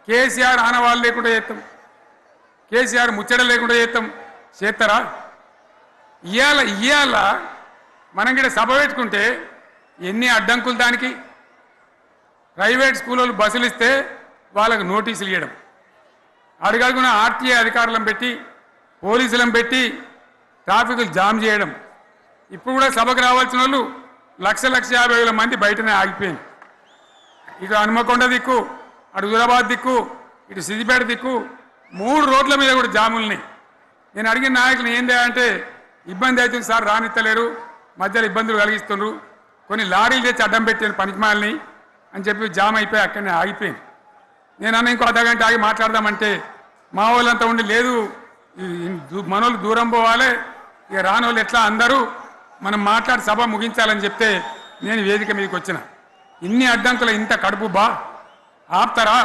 కేసీఆర్ ఆనవాళ్ళు లేకుండా చేస్తాం, కేసీఆర్ ముచ్చట లేకుండా చేస్తారా? ఇవాళ మనం కూడా సభ పెట్టుకుంటే ఎన్ని అడ్డంకులు దానికి. ప్రైవేట్ స్కూళ్ళు బస్సులు ఇస్తే వాళ్ళకు నోటీసులు ఇవ్వడం, అడుగడుగున ఆర్టీఏ అధికారులను పెట్టి పోలీసులను పెట్టి ట్రాఫిక్లు జామ్ చేయడం. ఇప్పుడు కూడా సభకు రావాల్సిన వాళ్ళు 1,50,000 మంది బయటనే ఆగిపోయింది. ఇటు హనుమకొండ దిక్కు, అటు హుజరాబాద్ దిక్కు, ఇటు సిద్దిపేట దిక్కు 3 రోడ్ల మీద కూడా జాములున్నాయి. నేను అడిగిన నాయకులు ఏంటి అంటే ఇబ్బంది అవుతుంది సార్, రానిత్తలేరు, మధ్యలో ఇబ్బందులు కలిగిస్తున్నారు, కొన్ని లారీలు తెచ్చి అడ్డం పెట్టాను పనికిమాలని అని చెప్పి జామ్ అయిపోయి అక్కడనే ఆగిపోయింది. నేను అన్న ఇంకో అర్ధగంట ఆగి మాట్లాడదామంటే మా వాళ్ళంతా ఉండి లేదు మనోళ్ళు దూరం పోవాలి, ఇక రానోళ్ళు ఎట్లా అందరూ మనం మాట్లాడి సభ ముగించాలని చెప్తే నేను వేదిక మీదకి వచ్చిన. ఇన్ని అడ్డంకులు ఇంత కడుపు ఆపుతారా?